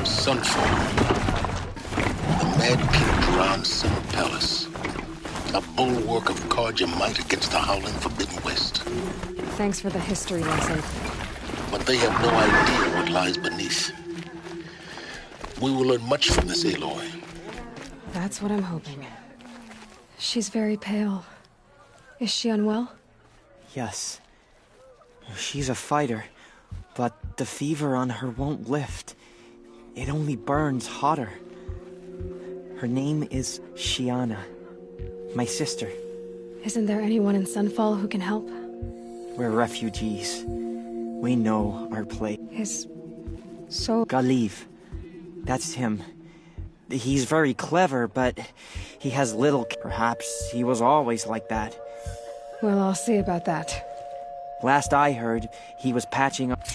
Sunfall. The Mad King Duran's summer palace. A bulwark of Carja might against the howling Forbidden West. Thanks for the history lesson. But they have no idea what lies beneath. We will learn much from this Aloy. That's what I'm hoping. She's very pale. Is she unwell? Yes. She's a fighter, but the fever on her won't lift. It only burns hotter. Her name is Shiana, my sister. Isn't there anyone in Sunfall who can help? We're refugees. We know our place. So... Galiv. That's him. He's very clever, but he has little... Perhaps he was always like that. Well, I'll see about that. Last I heard, he was patching up...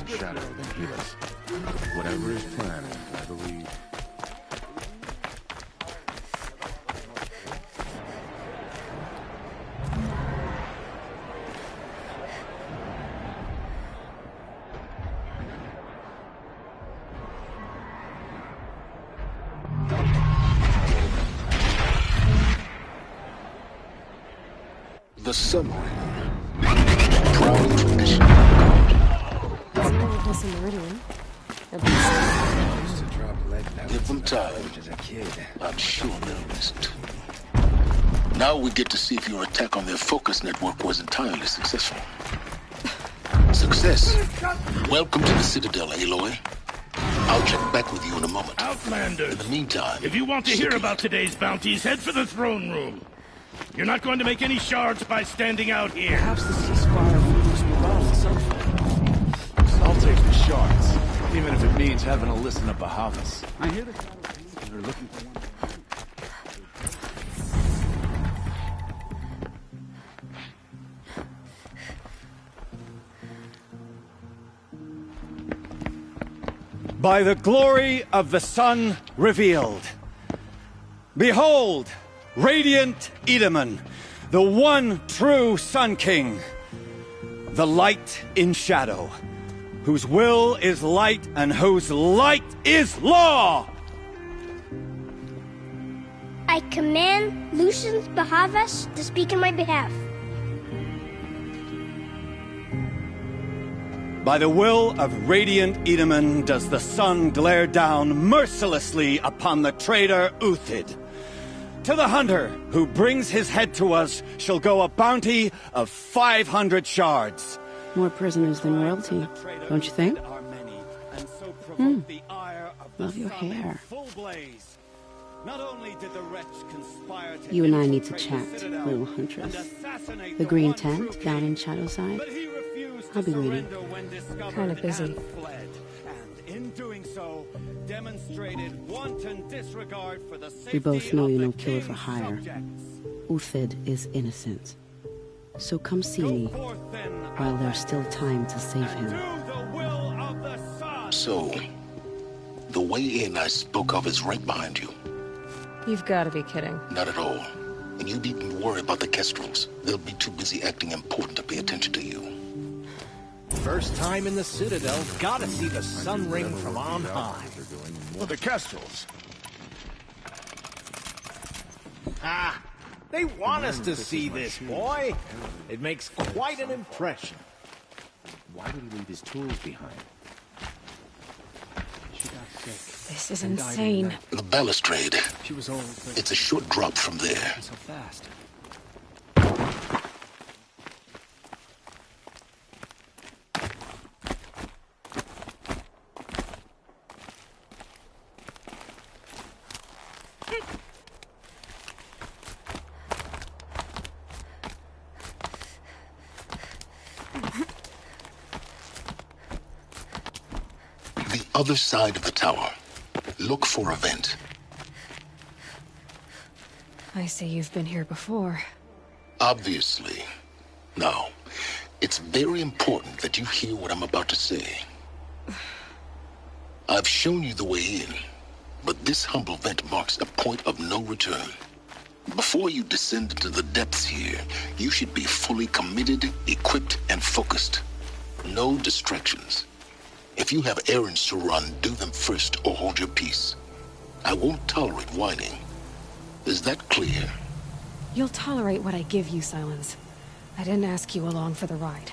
Shadow than Helis. Whatever his plan is, I believe. The submarine. Proud tradition. Meridian. Give them time. I'm sure they'll listen to me. Now we get to see if your attack on their focus network was entirely successful. Success. Welcome to the Citadel, Aloy. I'll check back with you in a moment. Outlanders! In the meantime... If you want to hear about today's bounties, head for the throne room. You're not going to make any shards by standing out here. Perhaps the ceasefire will lose morale in Sunfall. I'll take the shards, even if it means having to listen to Bahavas. I hear that they're looking for one. By the glory of the sun revealed. Behold, radiant Edaman, the one true Sun King, the light in shadow, whose will is light and whose light is law! I command Lucius Bahavas to speak in my behalf. By the will of radiant Edaman does the sun glare down mercilessly upon the traitor Uthid. To the hunter who brings his head to us shall go a bounty of 500 shards. More prisoners than royalty, don't you think? Love your hair. You and I need to chat, little huntress. The green tent down in Shadowside. I'll be waiting. Kind of busy. We both know you're no killer for hire. Uthid is innocent. So come see me while there's still time to save him. So, the way in I spoke of is right behind you. You've got to be kidding. Not at all. And you needn't worry about the Kestrels. They'll be too busy acting important to pay attention to you. First time in the Citadel, gotta see the sun ring from on high. Well, the Kestrels. Ah, they want us to see this, boy. It makes quite an impression. Why did he leave his tools behind? She got sick. This is insane. The balustrade. She was old, but It's a short drop from there. so fast. The other side of the tower. Look for a vent. I see you've been here before. Obviously. Now, it's very important that you hear what I'm about to say. I've shown you the way in, but this humble vent marks a point of no return. Before you descend into the depths here, you should be fully committed, equipped, and focused. No distractions. If you have errands to run, do them first or hold your peace. I won't tolerate whining. Is that clear? You'll tolerate what I give you, Silence. I didn't ask you along for the ride.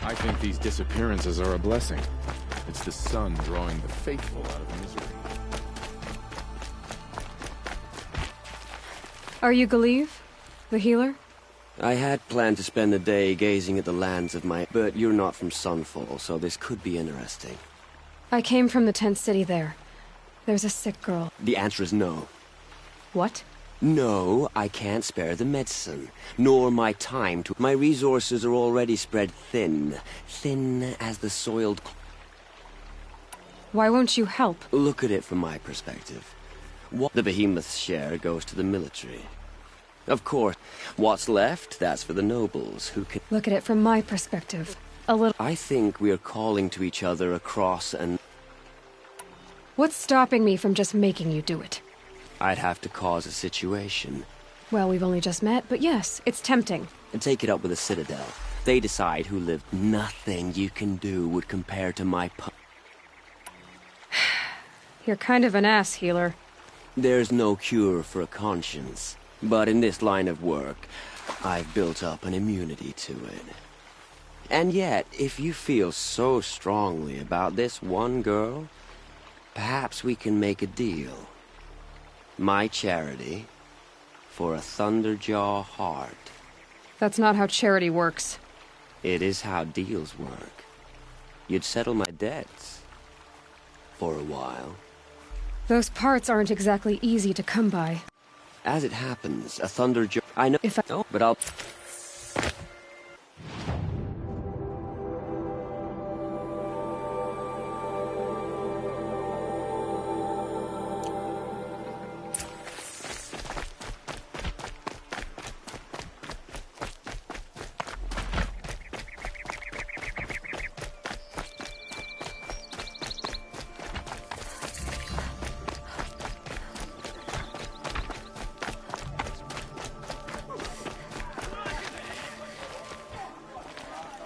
I think these disappearances are a blessing. It's the sun drawing the faithful out of misery. Are you Galeev? The healer? I had planned to spend the day gazing at the lands of my... But you're not from Sunfall, so this could be interesting. I came from the tent city there. There's a sick girl. The answer is no. What? No, I can't spare the medicine, nor my time to... My resources are already spread thin. Thin as the soiled... Why won't you help? Look at it from my perspective. The behemoth's share goes to the military. Of course, what's left, that's for the nobles, who can... Look at it from my perspective. A little... I think we're calling to each other across an... What's stopping me from just making you do it? I'd have to cause a situation. Well, we've only just met, but yes, it's tempting. And take it up with the Citadel. They decide who lived. Nothing you can do would compare to my You're kind of an ass, healer. There's no cure for a conscience. But in this line of work, I've built up an immunity to it. And yet, if you feel so strongly about this one girl, perhaps we can make a deal. My charity for a Thunderjaw heart. That's not how charity works. It is how deals work. You'd settle my debts. For a while. Those parts aren't exactly easy to come by. As it happens, a Thunderjaw... I know... If I... Oh, but I'll...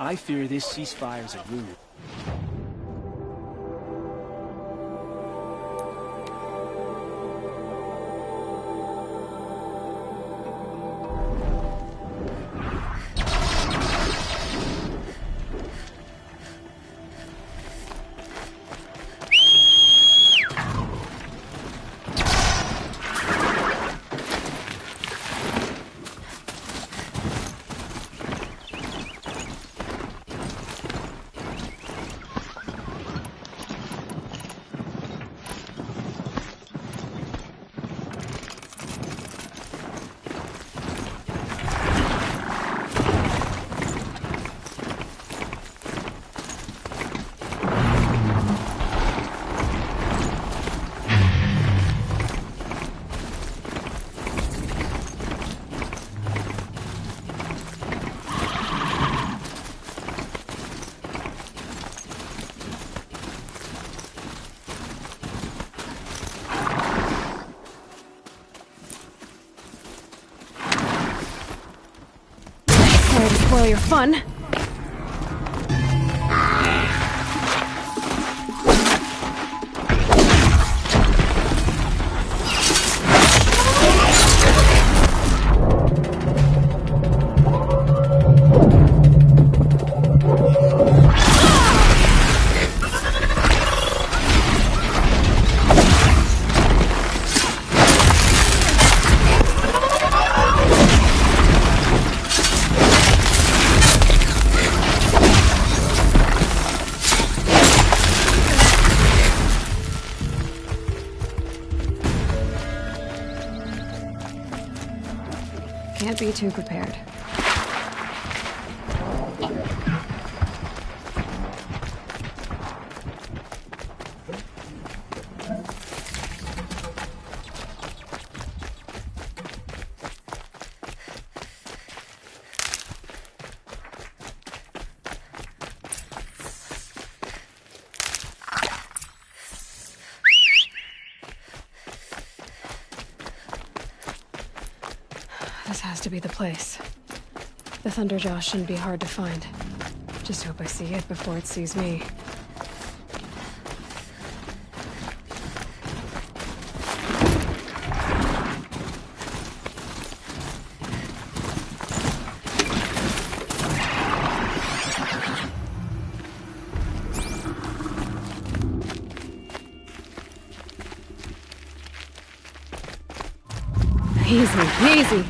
I fear this ceasefire's a ruse. spoil your fun. Can't be too prepared. This has to be the place. The Thunderjaw shouldn't be hard to find. Just hope I see it before it sees me. Easy, easy.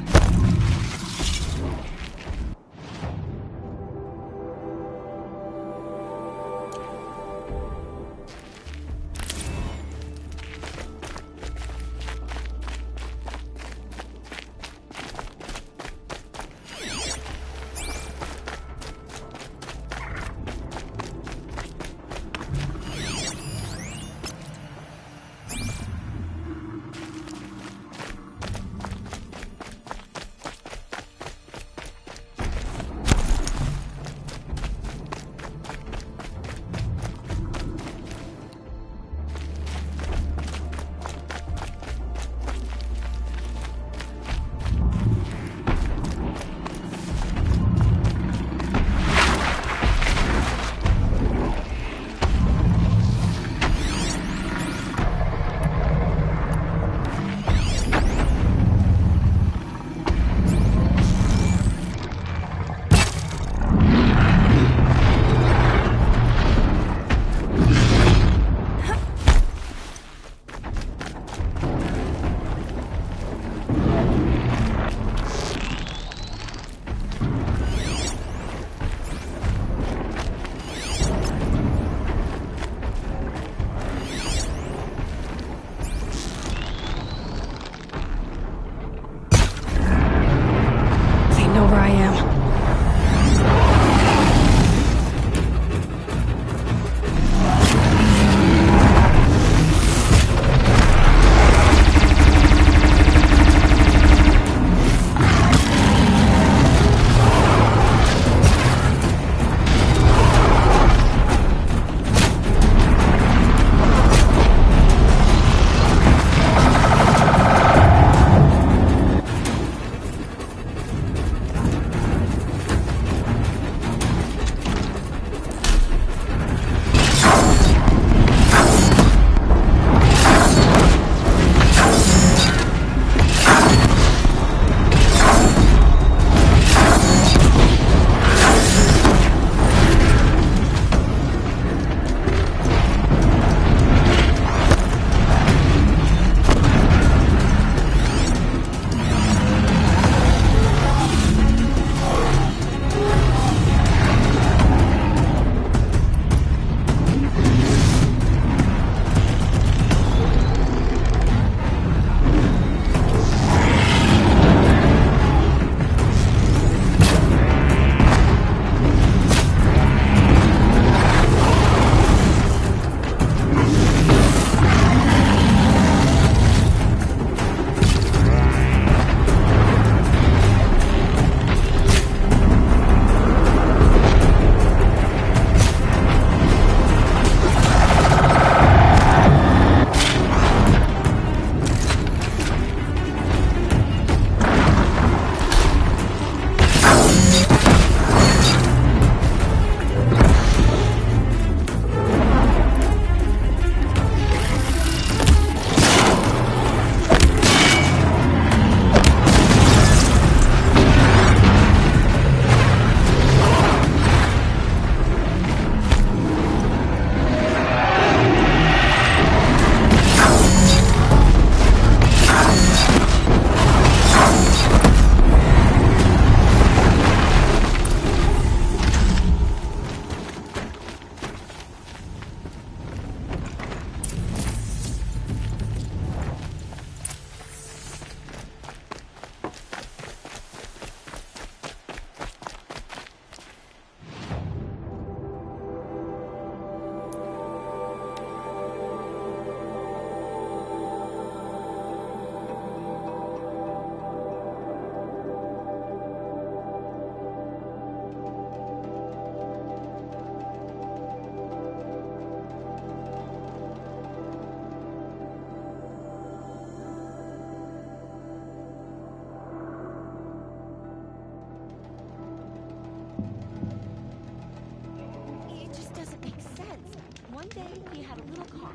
One day he had a little cough.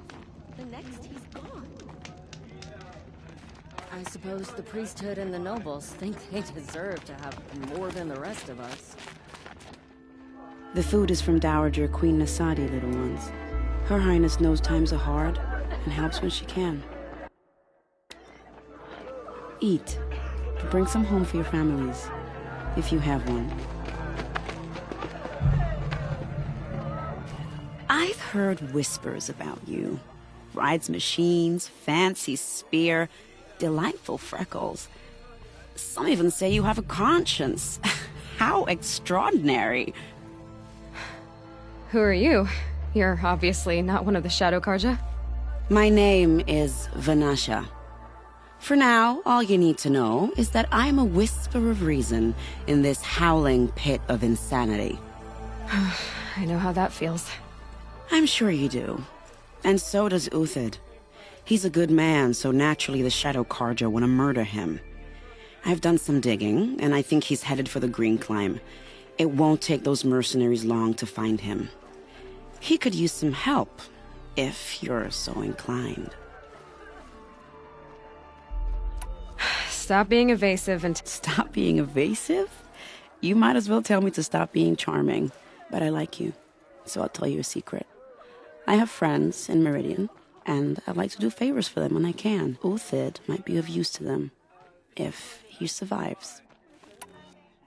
The next he's gone. I suppose the priesthood and the nobles think they deserve to have more than the rest of us. The food is from Dowager Queen Nasadi, little ones. Her Highness knows times are hard and helps when she can. Eat. Bring some home for your families, if you have one. I've heard whispers about you. Rides machines, fancy spear, delightful freckles. Some even say you have a conscience. How extraordinary. Who are you? You're obviously not one of the Shadow Karja. My name is Vanasha. For now, all you need to know is that I'm a whisper of reason in this howling pit of insanity. I know how that feels. I'm sure you do. And so does Uthid. He's a good man, so naturally the Shadow Karja want to murder him. I've done some digging, and I think he's headed for the Green Climb. It won't take those mercenaries long to find him. He could use some help, if you're so inclined. Stop being evasive and... Stop being evasive? You might as well tell me to stop being charming. But I like you, so I'll tell you a secret. I have friends in Meridian, and I like to do favors for them when I can. Uthid might be of use to them, if he survives.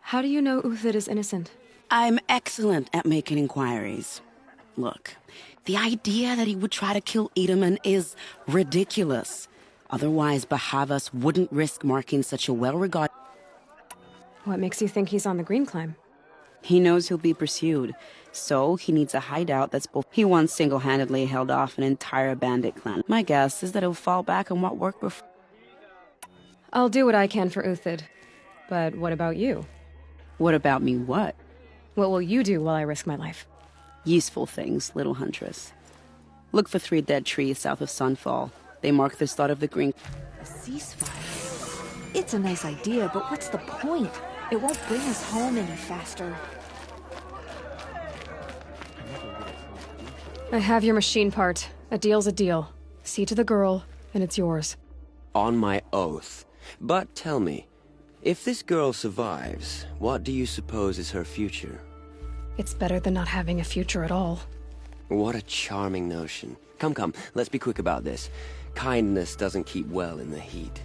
How do you know Uthid is innocent? I'm excellent at making inquiries. Look, the idea that he would try to kill Edaman is ridiculous. Otherwise, Bahavas wouldn't risk marking such a well-regarded... What makes you think he's on the Green Climb? He knows he'll be pursued, so he needs a hideout that's both... He once single-handedly held off an entire bandit clan. My guess is that he'll fall back on what worked before. I'll do what I can for Uthid. But what about you? What about me what? What will you do while I risk my life? Useful things, little huntress. Look for 3 dead trees south of Sunfall. They mark the start of the Green... A ceasefire? It's a nice idea, but what's the point? It won't bring us home any faster. I have your machine part. A deal's a deal. See to the girl, and it's yours. On my oath. But tell me, if this girl survives, what do you suppose is her future? It's better than not having a future at all. What a charming notion. Come, let's be quick about this. Kindness doesn't keep well in the heat.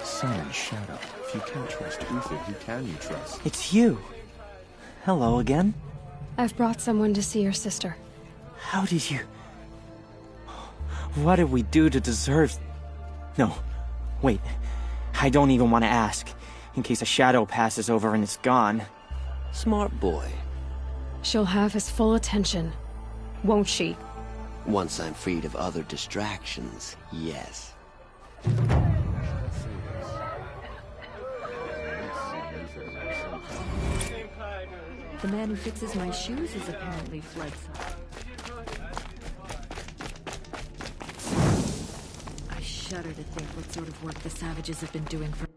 Sun and Shadow. If you can't trust Uthid, who can you trust? It's you. Hello again. I've brought someone to see your sister. How did you... What did we do to deserve... No, wait. I don't even want to ask, in case a shadow passes over and it's gone. Smart boy. She'll have his full attention, won't she? Once I'm freed of other distractions, yes. The man who fixes my shoes is apparently fled some. I shudder to think what sort of work the savages have been doing for...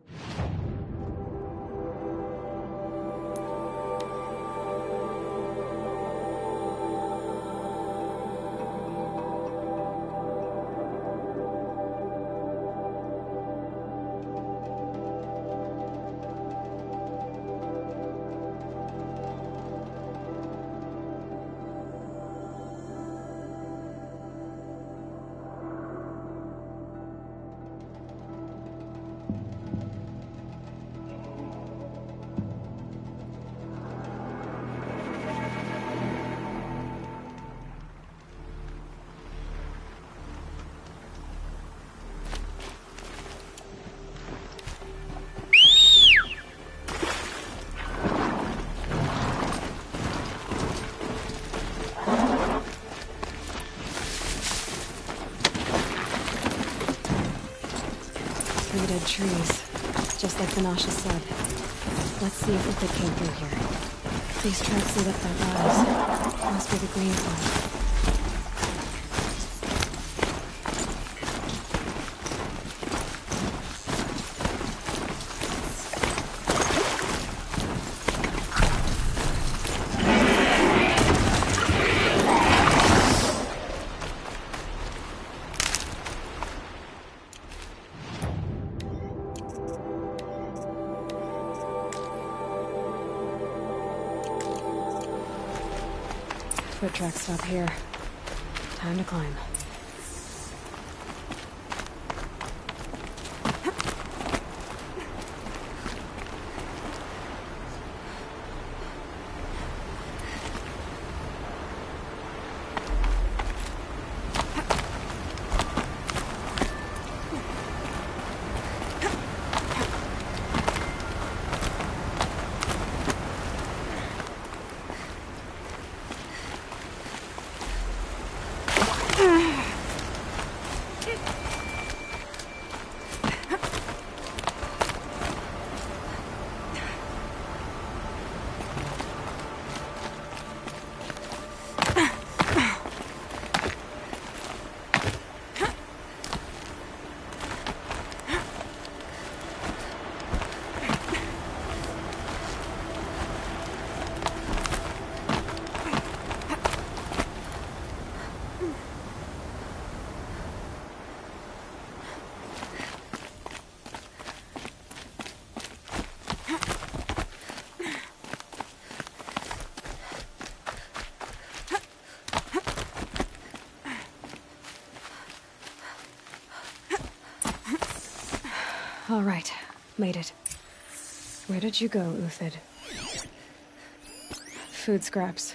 Dead trees, just like Vanasha said. Let's see if Uthid came through here. These tracks lead up that rise. Must be the Green Climb. Foot tracks stop here. Time to climb. All right, made it. Where did you go, Uthid? Food scraps.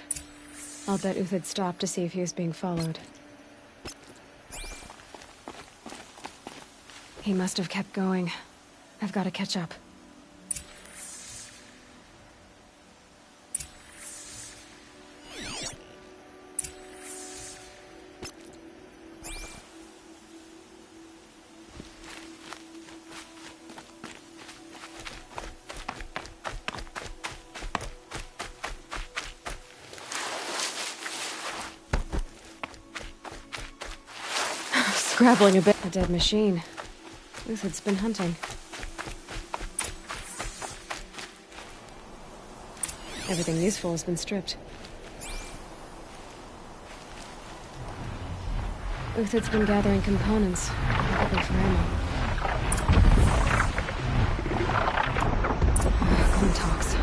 I'll bet Uthid stopped to see if he was being followed. He must have kept going. I've got to catch up. Scrabbling a bit. A dead machine. Uthid's been hunting. Everything useful has been stripped. Uthid's been gathering components, probably for ammo. Clone talks.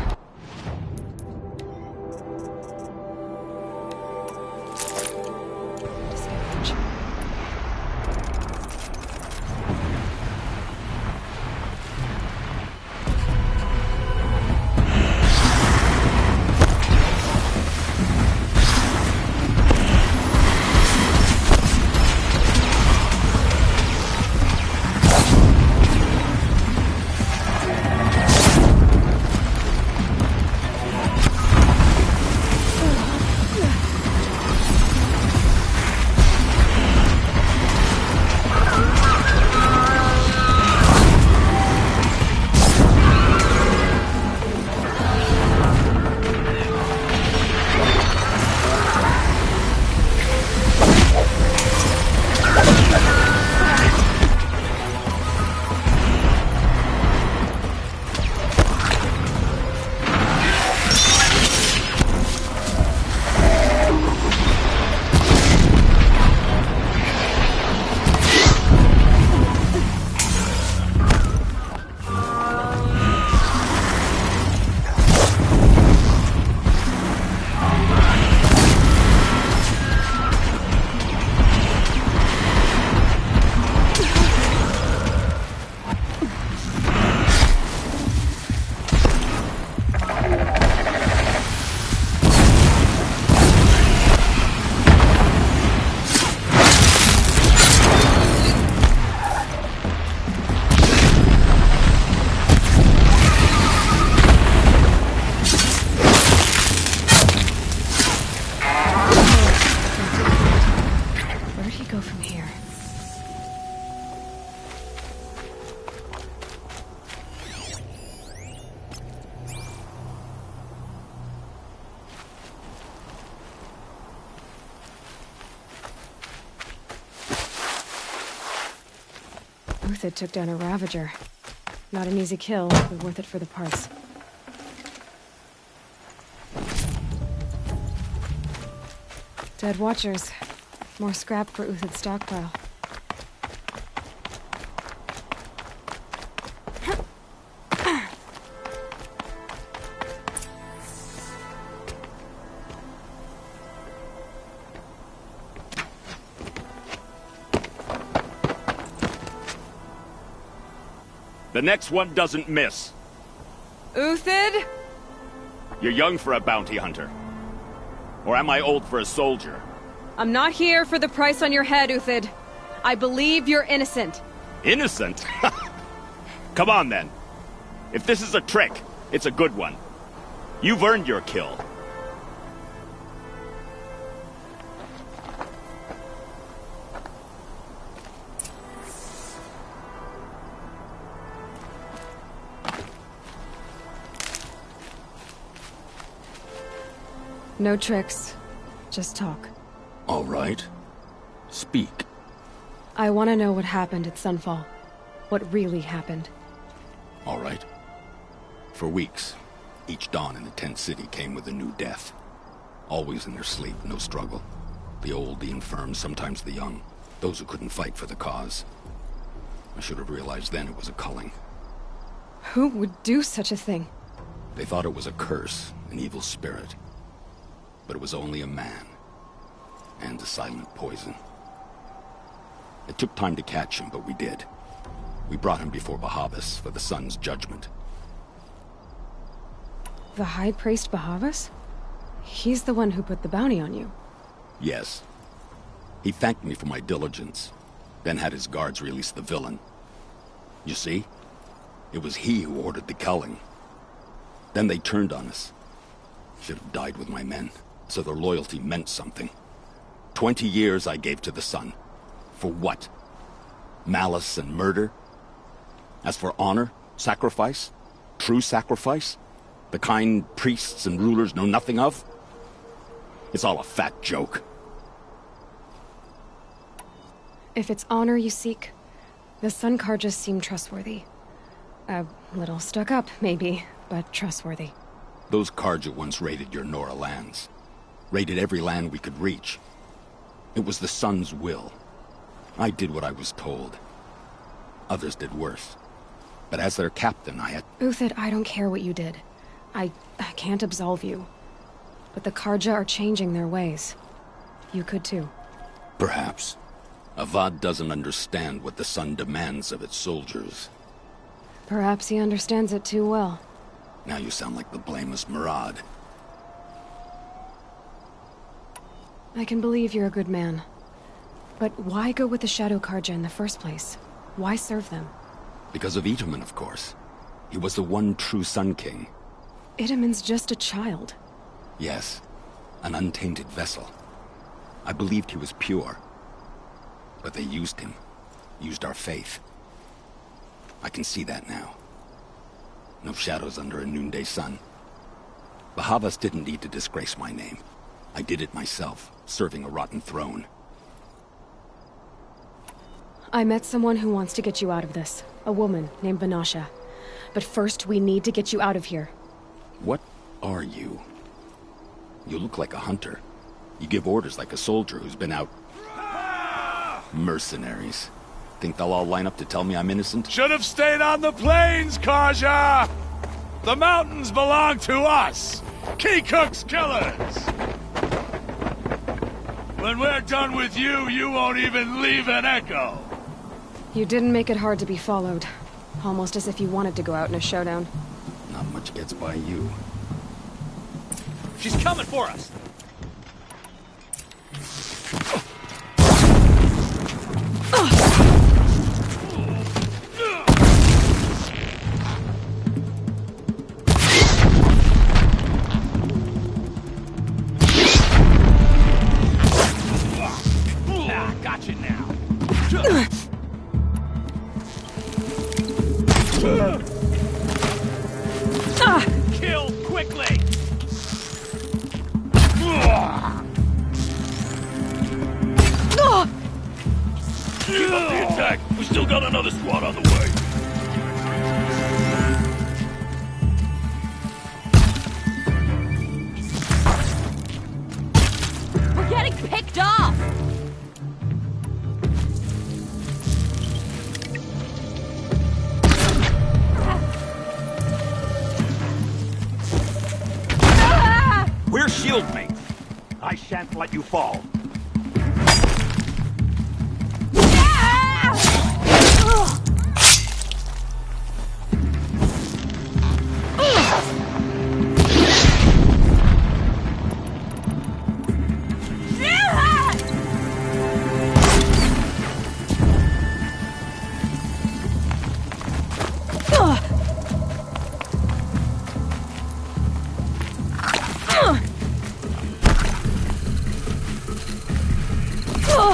Uthid took down a Ravager. Not an easy kill, but worth it for the parts. Dead Watchers. More scrap for Uthid's stockpile. The next one doesn't miss. Uthid? You're young for a bounty hunter. Or am I old for a soldier? I'm not here for the price on your head, Uthid. I believe you're innocent. Innocent? Come on, then. If this is a trick, it's a good one. You've earned your kill. No tricks. Just talk. All right. Speak. I want to know what happened at Sunfall. What really happened. All right. For weeks, each dawn in the tent city came with a new death. Always in their sleep, no struggle. The old, the infirm, sometimes the young. Those who couldn't fight for the cause. I should have realized then it was a culling. Who would do such a thing? They thought it was a curse, an evil spirit. But it was only a man. And a silent poison. It took time to catch him, but we did. We brought him before Bahavas for the sun's judgment. The High Priest Bahavas? He's the one who put the bounty on you. Yes. He thanked me for my diligence, then had his guards release the villain. You see? It was he who ordered the culling. Then they turned on us. Should have died with my men, so their loyalty meant something. 20 years I gave to the sun. For what? Malice and murder? As for honor, sacrifice, true sacrifice, the kind priests and rulers know nothing of? It's all a fat joke. If it's honor you seek, the Sun Karjas seem trustworthy. A little stuck up, maybe, but trustworthy. Those Karja once raided your Nora lands. Raided every land we could reach. It was the Sun's will. I did what I was told. Others did worse. But as their captain, I had... Uthid, I don't care what you did. I can't absolve you. But the Karja are changing their ways. You could too. Perhaps. Avad doesn't understand what the Sun demands of its soldiers. Perhaps he understands it too well. Now you sound like the blameless Murad. I can believe you're a good man. But why go with the Shadow Karja in the first place? Why serve them? Because of Itaman, of course. He was the one true Sun King. Itaman's just a child. Yes, an untainted vessel. I believed he was pure. But they used him. Used our faith. I can see that now. No shadows under a noonday sun. Bahavas didn't need to disgrace my name. I did it myself, serving a rotten throne. I met someone who wants to get you out of this. A woman named Vanasha. But first, we need to get you out of here. What are you? You look like a hunter. You give orders like a soldier who's been out... Mercenaries. Think they'll all line up to tell me I'm innocent? Should have stayed on the plains, Karja! The mountains belong to us! Kikuk's killers! When we're done with you, you won't even leave an echo! You didn't make it hard to be followed. Almost as if you wanted to go out in a showdown. Not much gets by you. She's coming for us! Gotcha now. Kill quickly. Keep up the attack. We still got another squad on the way. We're getting picked off! We're shield mates. I shan't let you fall.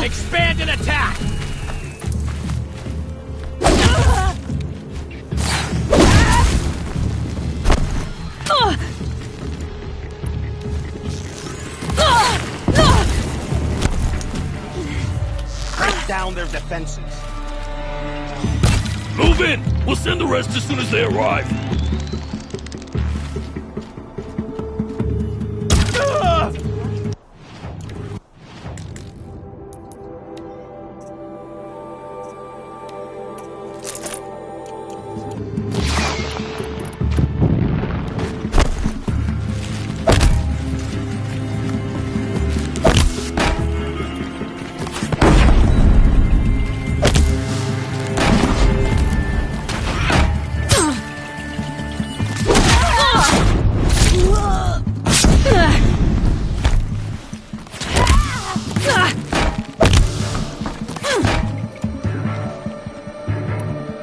Expand and attack! Break down their defenses. Move in! We'll send the rest as soon as they arrive.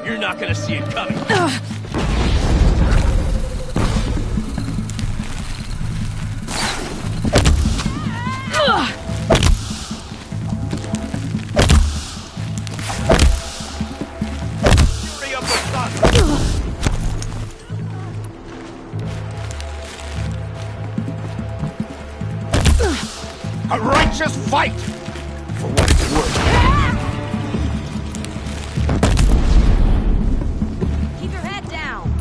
You're not gonna see it coming. Fury of the sun. A righteous fight! For what it's worth. Keep your head down.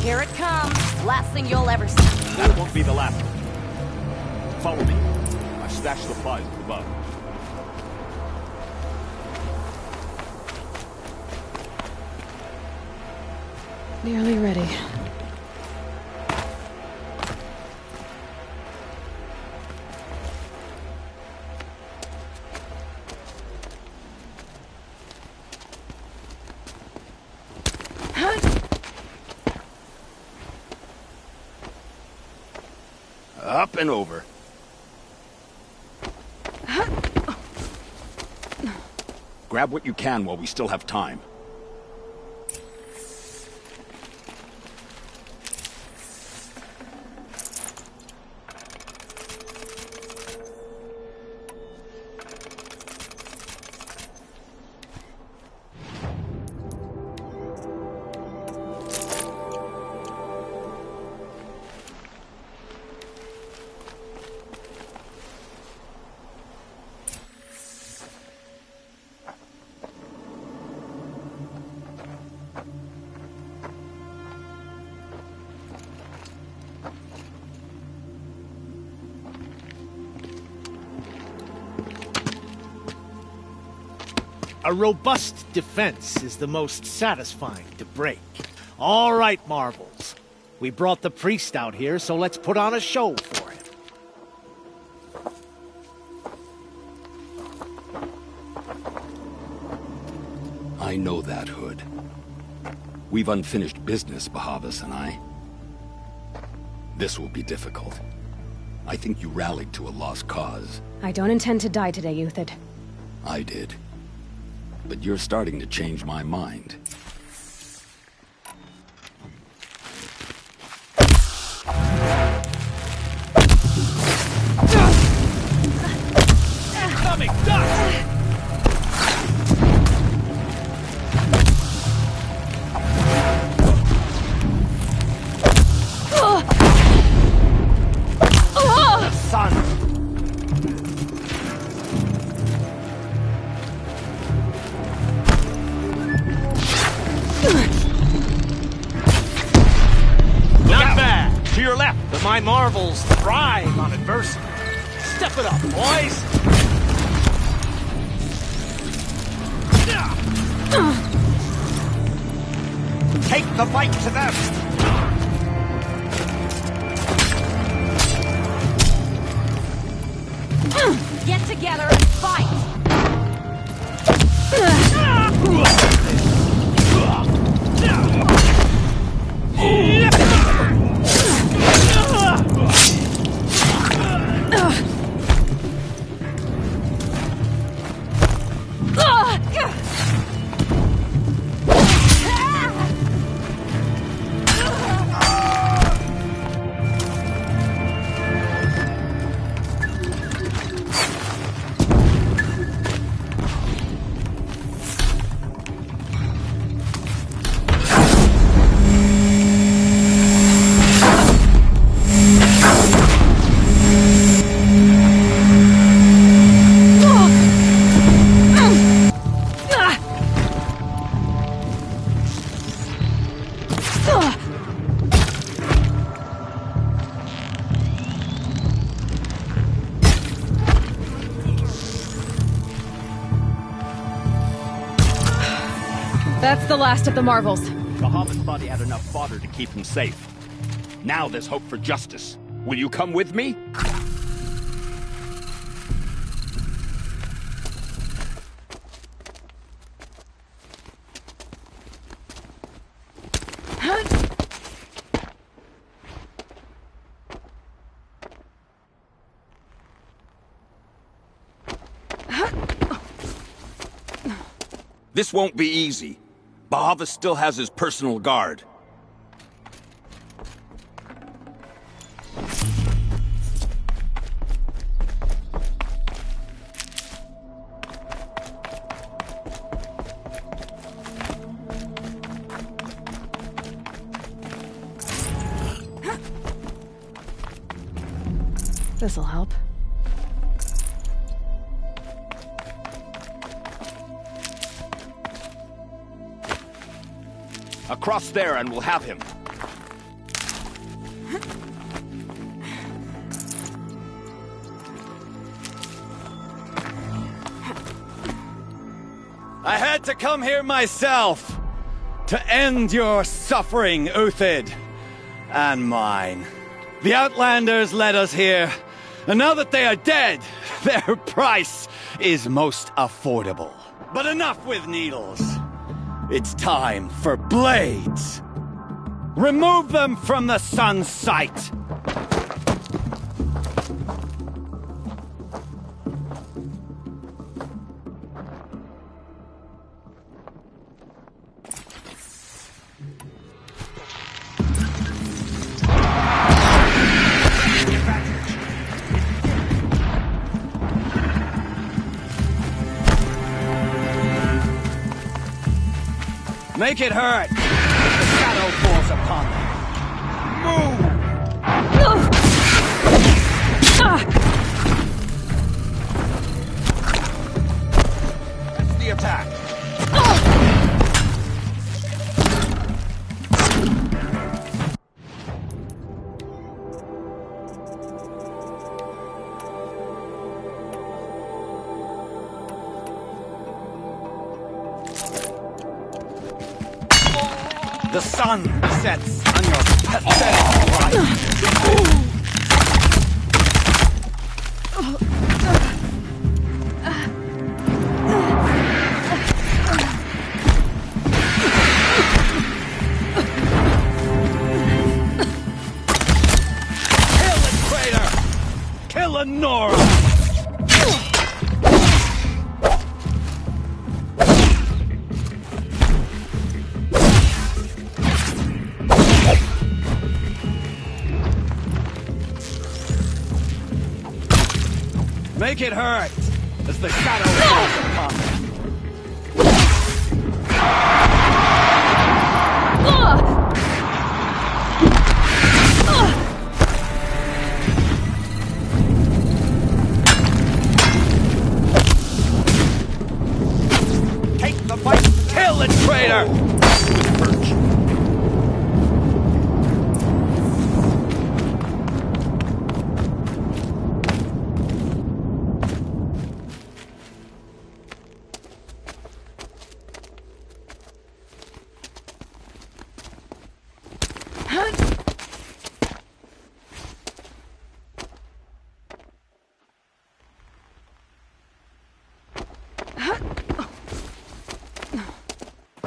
Here it comes. Last thing you'll ever see. That won't be the last one. Follow me. I stashed supplies above. Nearly ready. Up and over. Grab what you can while we still have time. A robust defense is the most satisfying to break. All right, Marvels. We brought the priest out here, so let's put on a show for him. I know that, Hood. We've unfinished business, Bahavas and I. This will be difficult. I think you rallied to a lost cause. I don't intend to die today, Uthid. I did. But you're starting to change my mind. Incoming dust! The sun! Not bad. To your left. But my marvels thrive on adversity. Step it up, boys. Take the fight to them. Get together and fight! That's the last of the Marvels. Bahamut's body had enough fodder to keep him safe. Now there's hope for justice. Will you come with me? This won't be easy. Bahamut still has his personal guard. This'll help. Across there and we'll have him. I had to come here myself to end your suffering, Uthid, and mine. The Outlanders led us here, and now that they are dead, their price is most affordable. But enough with needles. It's time for blades. Remove them from the sun's sight. Make it hurt! The shadow falls upon them. Move! That's the attack. The sun sets on your pathetic life. Kill the traitor! Kill Nora! Make it hurt as the shadow falls upon them. Take the fight, kill the traitor! Perch.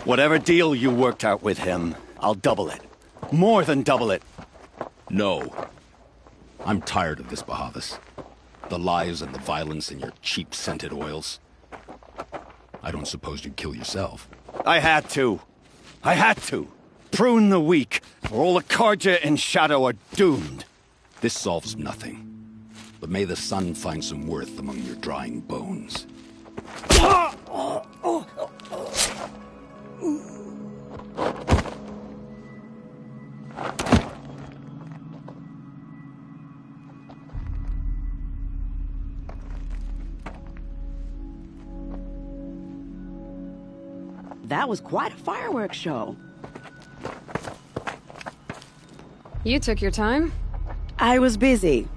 Whatever deal you worked out with him, I'll double it. More than double it. No. I'm tired of this, Bahamut. The lies and the violence and your cheap-scented oils. I don't suppose you'd kill yourself. I had to. Prune the weak, or all the Karja in Shadow are doomed. This solves nothing. But may the sun find some worth among your drying bones. That was quite a fireworks show. You took your time? I was busy.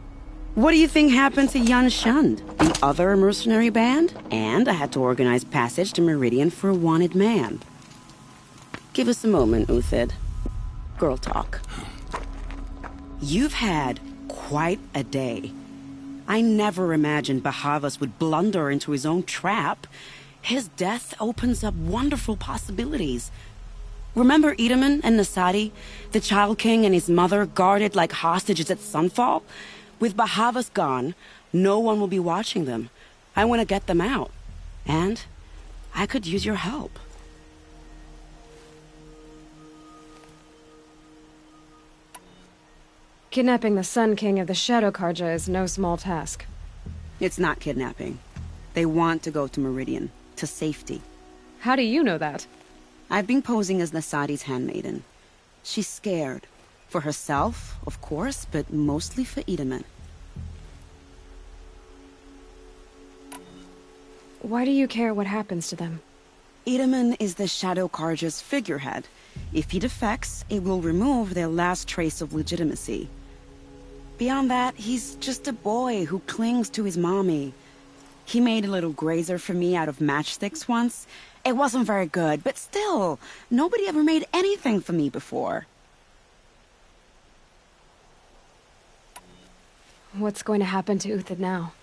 What do you think happened to Yun Shund, the other mercenary band? And I had to organize passage to Meridian for a wanted man. Give us a moment, Uthid. Girl talk. You've had quite a day. I never imagined Bahavas would blunder into his own trap. His death opens up wonderful possibilities. Remember Edaman and Nasadi, the Child King and his mother guarded like hostages at Sunfall? With Bahavas gone, no one will be watching them. I want to get them out. And I could use your help. Kidnapping the Sun King of the Shadow Karja is no small task. It's not kidnapping. They want to go to Meridian, to safety. How do you know that? I've been posing as Nasadi's handmaiden. She's scared. For herself, of course, but mostly for Edaman. Why do you care what happens to them? Edaman is the Shadow Karja's figurehead. If he defects, it will remove their last trace of legitimacy. Beyond that, he's just a boy who clings to his mommy. He made a little grazer for me out of matchsticks once. It wasn't very good, but still, nobody ever made anything for me before. What's going to happen to Uthid now?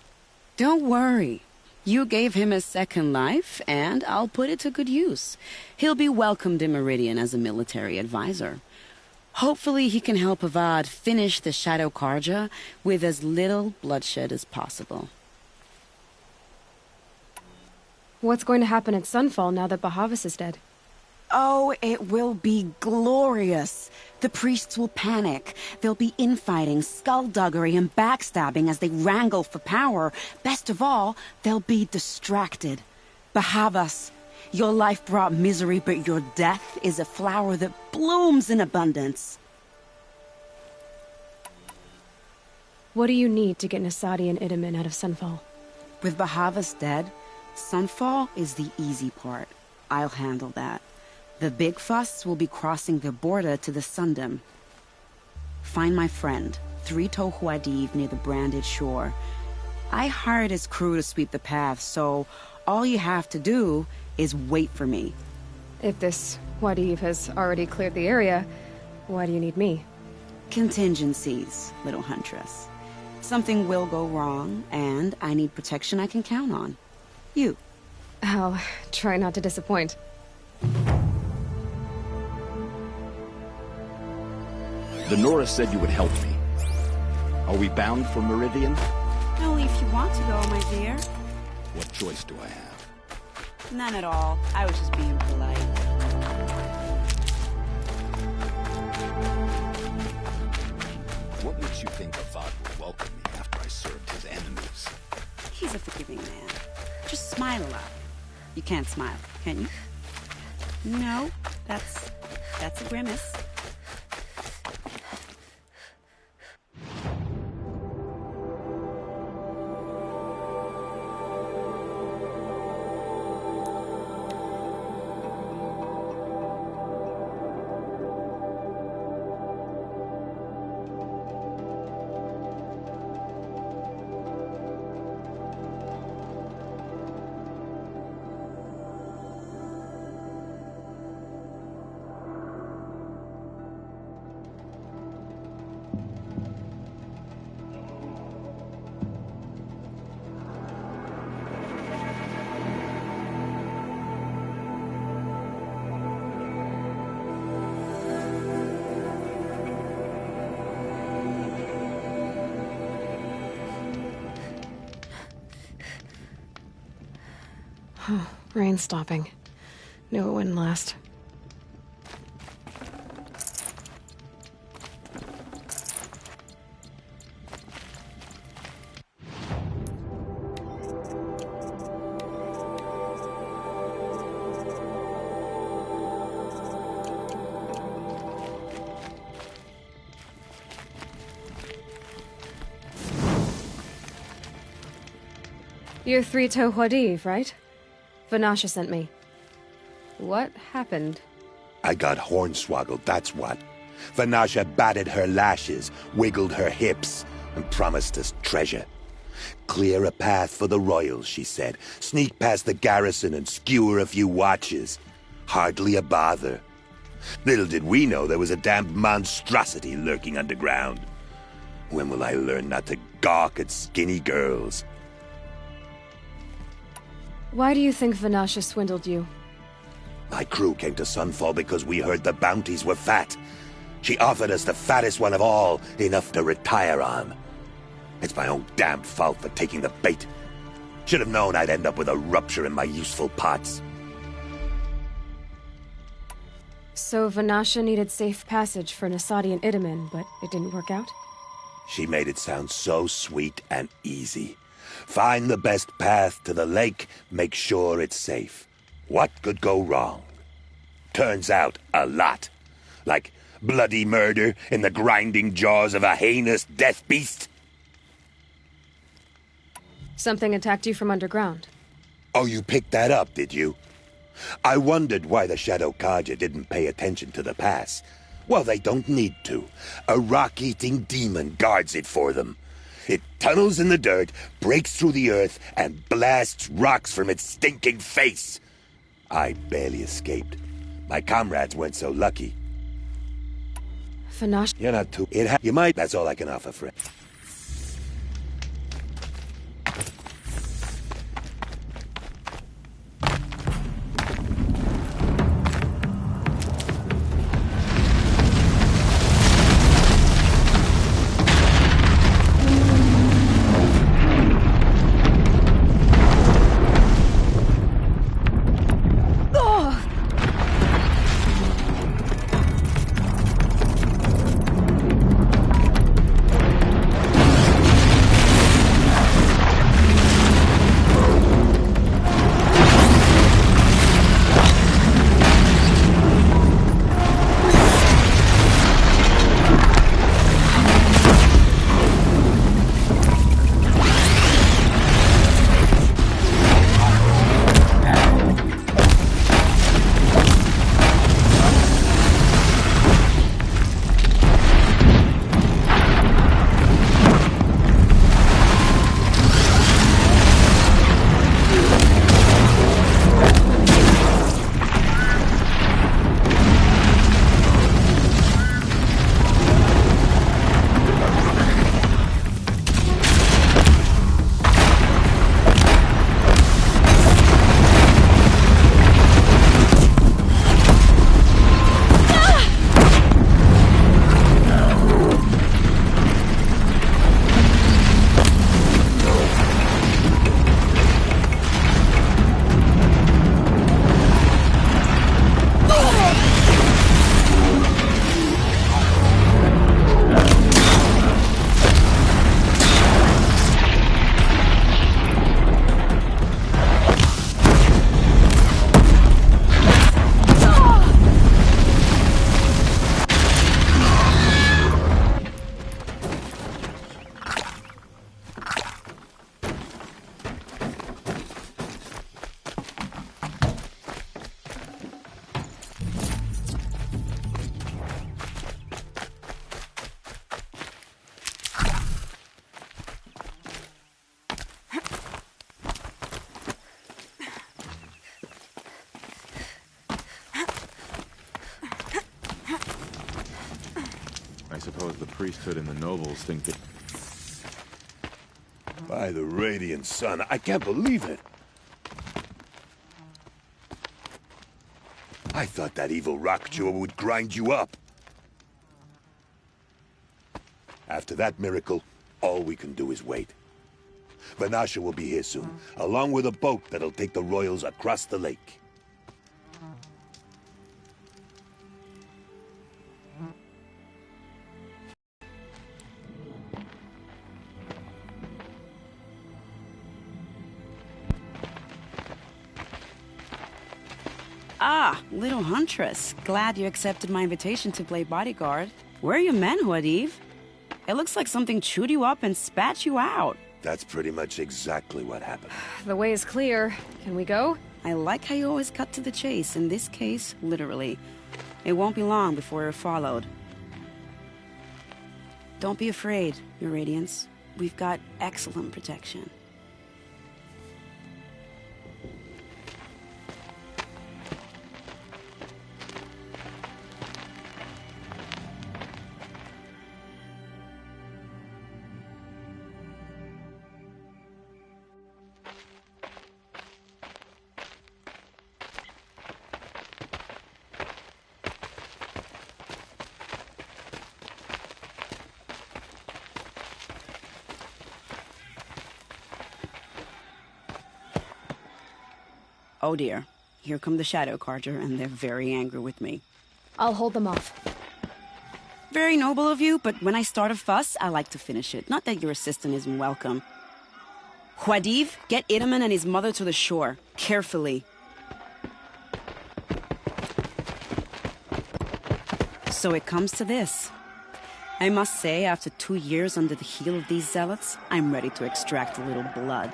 Don't worry. You gave him a second life, and I'll put it to good use. He'll be welcomed in Meridian as a military advisor. Hopefully he can help Avad finish the Shadow Karja with as little bloodshed as possible. What's going to happen at Sunfall now that Bahavas is dead? Oh, it will be glorious. The priests will panic. There'll be infighting, skullduggery, and backstabbing as they wrangle for power. Best of all, they'll be distracted. Bahavas, your life brought misery, but your death is a flower that blooms in abundance. What do you need to get Nasadi and Edaman out of Sunfall? With Bahavas dead, Sunfall is the easy part. I'll handle that. The big fuss will be crossing the border to the Sundom. Find my friend, 3 Tohuadiv near the branded shore. I hired his crew to sweep the path, so all you have to do is wait for me. If this Wadiv has already cleared the area, why do you need me? Contingencies, little huntress. Something will go wrong, and I need protection I can count on. You. I'll try not to disappoint. The Nora said you would help me. Are we bound for Meridian? Only if you want to go, my dear. What choice do I have? None at all. I was just being polite. What makes you think Avad will welcome me after I served his enemies? He's a forgiving man. Just smile a lot. You can't smile, can you? No, that's a grimace. Rain stopping. Knew it wouldn't last. You're 3 Tohuadiv, right? Vanasha sent me. What happened? I got hornswoggled, that's what. Vanasha batted her lashes, wiggled her hips, and promised us treasure. Clear a path for the royals, she said. Sneak past the garrison and skewer a few watches. Hardly a bother. Little did we know there was a damned monstrosity lurking underground. When will I learn not to gawk at skinny girls? Why do you think Vanasha swindled you? My crew came to Sunfall because we heard the bounties were fat. She offered us the fattest one of all, enough to retire on. It's my own damned fault for taking the bait. Should have known I'd end up with a rupture in my useful parts. So Vanasha needed safe passage for Nasadi and Itamen, but it didn't work out? She made it sound so sweet and easy. Find the best path to the lake, make sure it's safe. What could go wrong? Turns out, a lot. Like bloody murder in the grinding jaws of a heinous death beast. Something attacked you from underground. Oh, you picked that up, did you? I wondered why the Shadow Carja didn't pay attention to the pass. Well, they don't need to. A rock-eating demon guards it for them. It tunnels in the dirt, breaks through the earth, and blasts rocks from its stinking face. I barely escaped. My comrades weren't so lucky. Vanasha... You're not too... You might... That's all I can offer, friend. I suppose the priesthood and the nobles think that... By the radiant sun, I can't believe it. I thought that evil rock chewer would grind you up. After that miracle, all we can do is wait. Vanasha will be here soon, along with a boat that'll take the royals across the lake. Ah, little huntress. Glad you accepted my invitation to play bodyguard. Where are your manhood, Eve? It looks like something chewed you up and spat you out. That's pretty much exactly what happened. The way is clear. Can we go? I like how you always cut to the chase, in this case, literally. It won't be long before you're followed. Don't be afraid, Your Radiance. We've got excellent protection. Oh dear. Here come the Shadow Carja, and they're very angry with me. I'll hold them off. Very noble of you, but when I start a fuss, I like to finish it. Not that your assistant isn't welcome. Huadiv, get Itaman and his mother to the shore. Carefully. So it comes to this. I must say, after 2 years under the heel of these zealots, I'm ready to extract a little blood.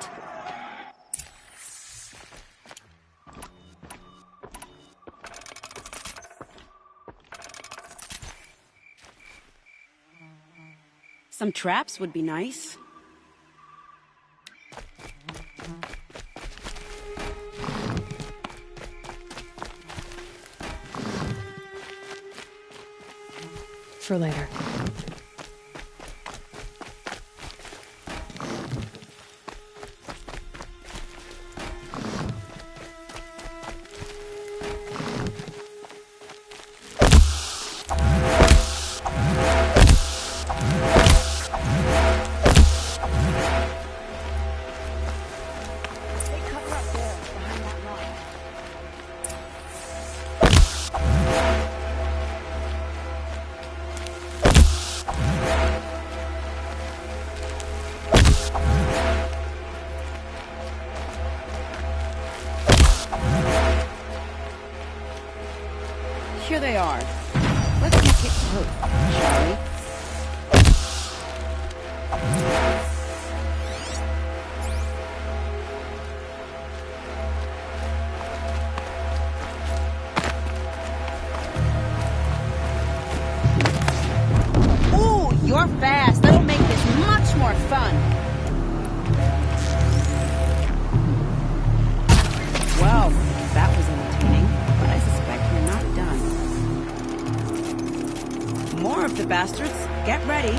Some traps would be nice. For later. Here they are. Let's make it work, shall we? Ooh, you're fast. That'll make this much more fun. Well, that was entertaining, but I suspect we're not done. More of the bastards. Get ready.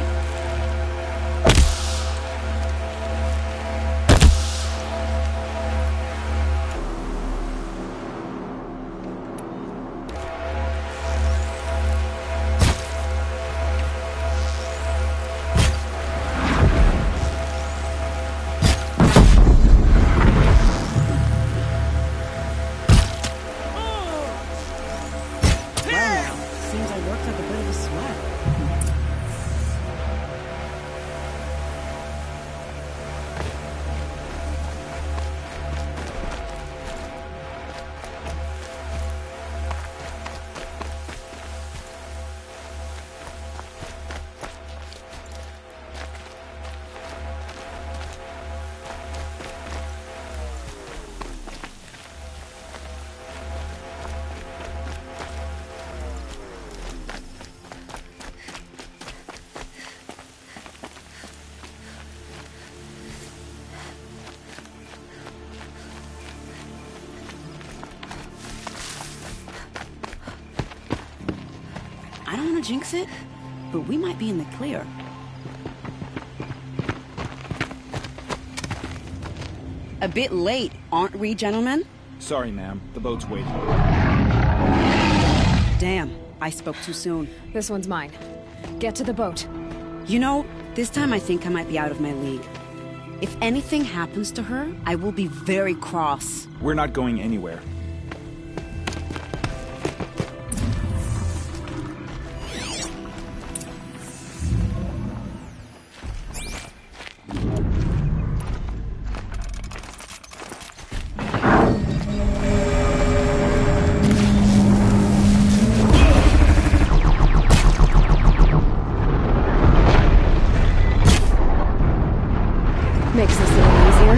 Seems I worked up a bit of a sweat. I don't want to jinx it, but we might be in the clear. A bit late, aren't we, gentlemen? Sorry, ma'am. The boat's waiting. Damn, I spoke too soon. This one's mine. Get to the boat. You know, this time I think I might be out of my league. If anything happens to her, I will be very cross. We're not going anywhere. Makes this a little easier.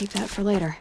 Keep that for later.